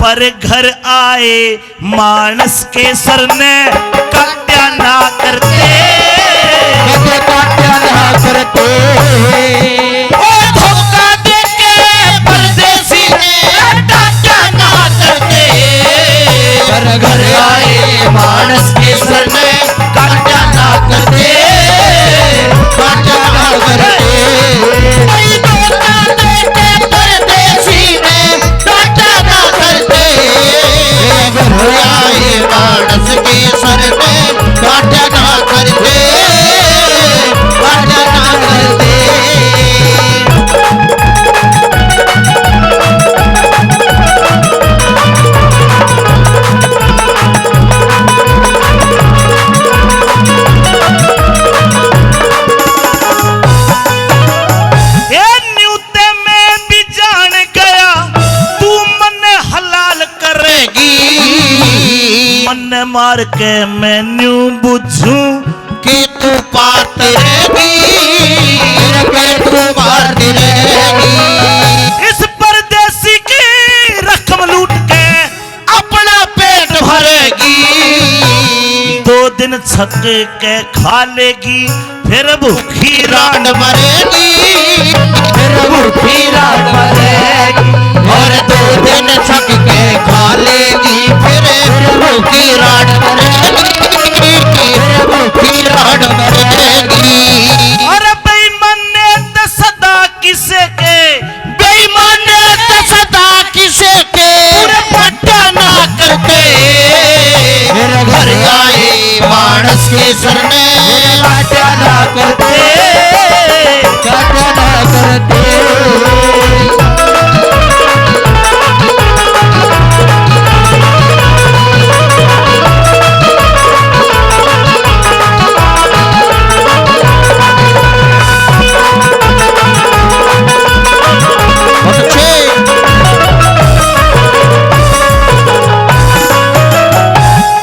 पर घर आए मानस के सर ने काट्या ना करते, काट्या ना करते। धोखा देके परदेसी ने काट्या ना करते, पर घर आए मानस के सर ने काट्या ना करते, काट्या ना करते। धोखा देके परदेसी ने काट्या ना करते, घर आए मानस के सर ने काट्या ना करते, काट्या ना करते। मन मार के मैन्यू बुझूं कि तू पाती रहेगी, कि तू पाती रहेगी। इस परदेसी की रकम लूट के अपना पेट भरेगी, 2 दिन छक के खा लेगी, फिर भूखी रात मरेगी, फिर भूखी रात मरेगी। और 2 दिन छक के खा लेगी, फिर भूखी रात मरेगी, फिर भूखी रात मरेगी। और बेईमान ने तो सदा किसे के, बेईमान तो सदा किसे के पट्टा ना करते, मेरे घर आए मानस के सर ने काट्या ना करते, काट्या ना करते।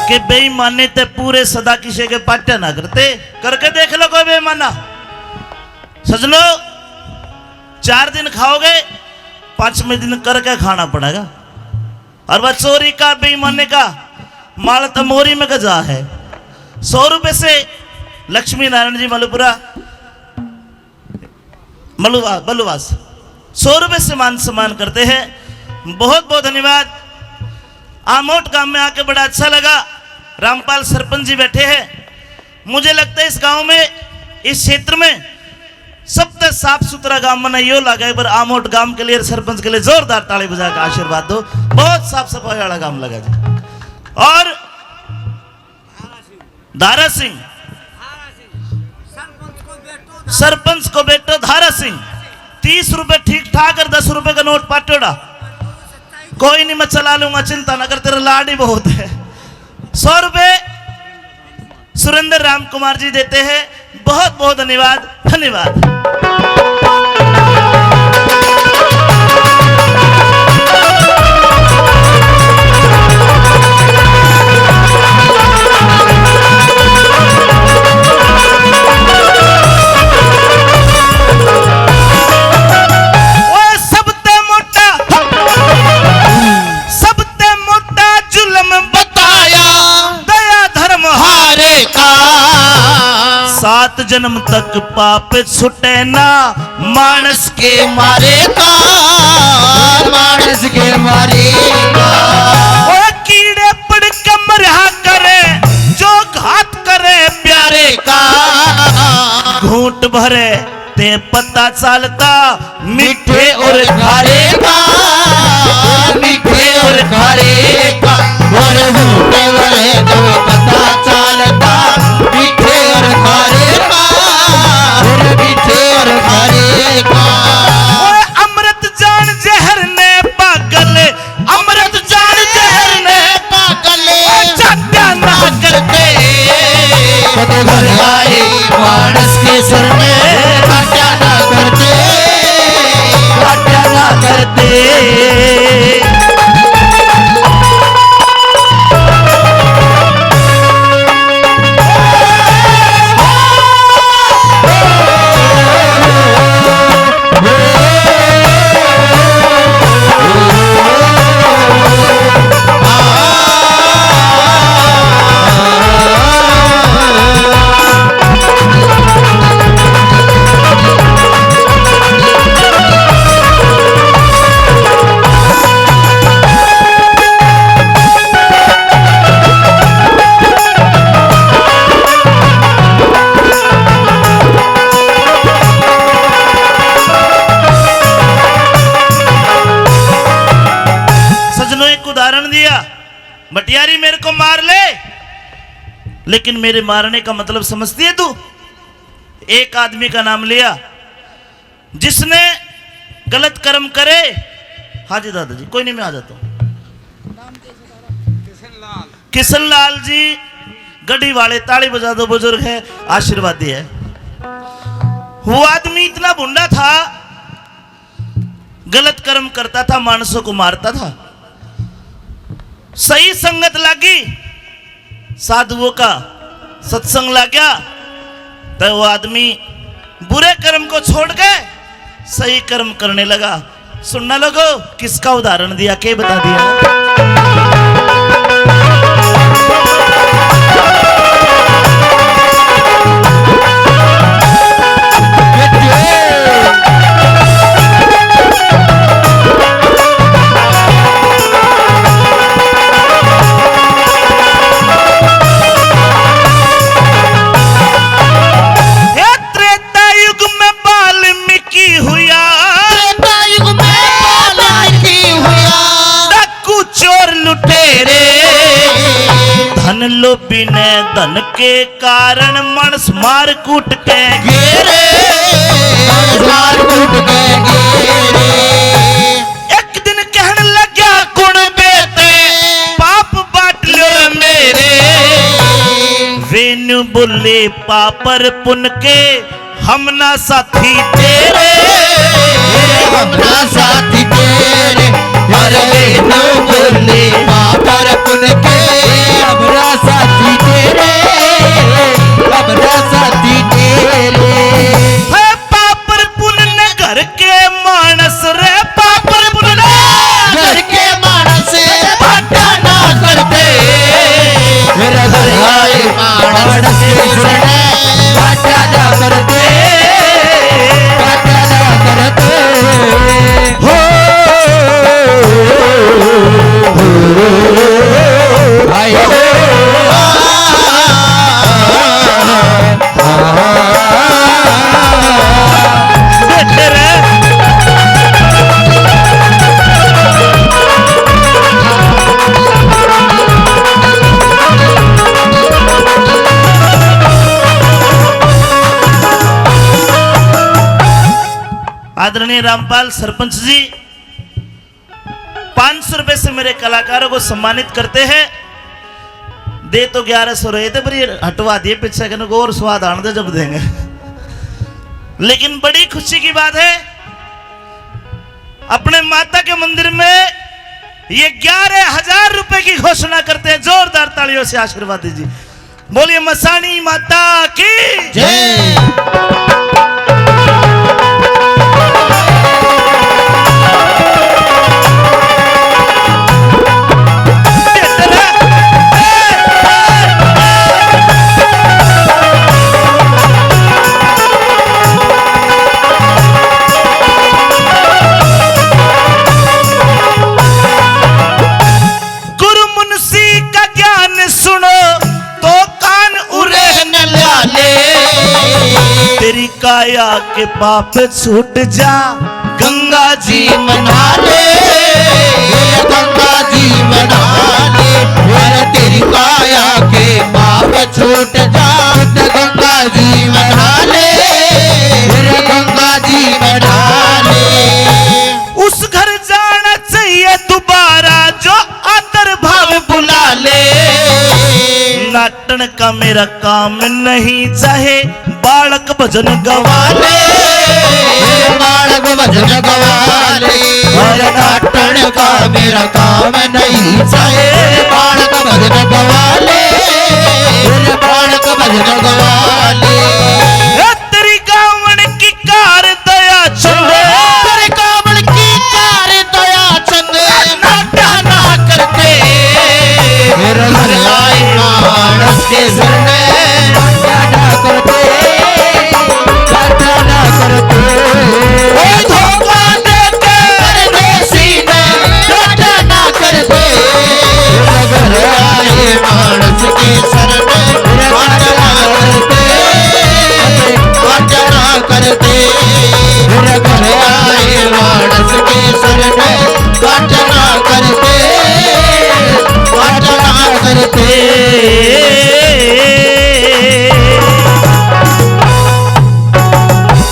कि बेईमानी ते पूरे सदा किसे के पाट्या ना करते। करके देख लो कोई बेईमाना सजनो, 4 दिन खाओगे, 5वें दिन करके खाना पड़ेगा। और वह चोरी का बेईमानी का माल तमोरी में गजा है। 100 रुपए से लक्ष्मी नारायण जी मलुपुरा बलुवास 100 रुपए से मान सम्मान करते हैं। बहुत बहुत धन्यवाद। आमोट गांव में आके बड़ा अच्छा लगा। रामपाल सरपंच जी बैठे हैं। मुझे लगता है इस गांव में, इस क्षेत्र में सबसे साफ सुथरा गांव बना यो लगा। एक बार आमोट गांव के लिए, सरपंच के लिए जोरदार ताली बजा कर आशीर्वाद दो। बहुत साफ सफाई वाला गांव लगा जी। और धारा सिंह सरपंच को बेटो धारा सिंह 30 रुपए ठीक ठाक और 10 रुपए का नोट पाटोड़ा। कोई नहीं, मैं चला लूंगा, चिंता न कर, तेरा लाड ही बहुत है। 100 रुपए सुरेंद्र राम कुमार जी देते हैं। बहुत बहुत धन्यवाद, धन्यवाद। सात जन्म तक पाप छुटे ना मानस के मारे का, मानस के मारे का। वो कीड़े पड़ के मरहा करे जो घात करे प्यारे का। घूंट भरे ते पता चलता मीठे और खारे का, मीठे और खारे का। और घूंट भरे तो पता चलता मीठे और खारे का, और मीठे और खारे का। अमृत जान जहर ने पागल, अमृत जान जहर ने पागल, चाट्या ना करते। घर आए मानस के सर में काट्या ना करते, काट्या ना करते। बटियारी मेरे को मार ले, लेकिन मेरे मारने का मतलब समझती है तू? एक आदमी का नाम लिया जिसने गलत कर्म करे। हाँ जी दादाजी, कोई नहीं, मैं आ जाता हूं। किशन लाल जी गढ़ी वाले, ताली बजा दो, बुजुर्ग है, आशीर्वादी है। वो आदमी इतना भुंडा था, गलत कर्म करता था, मानसों को मारता था। सही संगत लगी, साधुओं का सत्संग लग गया, तो वो आदमी बुरे कर्म को छोड़ के सही कर्म करने लगा। सुनना लोगो, किसका उदाहरण दिया, के बता दिया? लोभी ने धन के कारण मणस मार कूट के घेरे, मार कूट के घेरे। एक दिन कहने लग्या कुण बेते, पाप बाट लो मेरे। वेनु बोले पापर पुन के हम ना साथी तेरे, हम ना साथी तेरे। अरे वेनु बोले पापर पुन के हमरा साथी तेरे, हमरा साथी तेरे। है पापर पुण्य घर के मानस रे, पापर पुण्य घर के मानस बाटा ना करते। मेरा घर आए मानस के सुने बाटा ना करते, बाटा ना करते। हो आदरणीय रामपाल सरपंच जी 500 रुपए से मेरे कलाकारों को सम्मानित करते हैं। दे तो 1100 रहे थे, पर ये हटवा दिए पीछे के और स्वाद आने दे जब देंगे। लेकिन बड़ी खुशी की बात है, अपने माता के मंदिर में ये 11,000 रुपए की घोषणा करते हैं। जोरदार तालियों से आशीर्वाद दीजिए। बोलिए मसानी माता की जय। तेरी काया के पाप छूट जा, गंगा जी मना ले, गंगा जी मना ले। तेरी काया के पाप छूट जा, गंगा जी मना ले, गंगा जी मना ले। उस घर जाना चाहिए दोबारा जो आदर भाव बुला ले। नाटन का मेरा काम नहीं चाहे, बालक भजन गवाले, बालक भजन गवाले। नाटन का मेरा काम नहीं चाहे, बालक भजन गवाले, बालक भजन गवाले। तेरी गावन की कार दया चंद, तेरी गावन की कार दया चंद, नाटा ना करते। मेरा घर आए मानस के सरने, नाटा ना करते, नाटा ना करते। धोखा देते परदेसी ने, नाटा ना करते। मेरा घर आए ते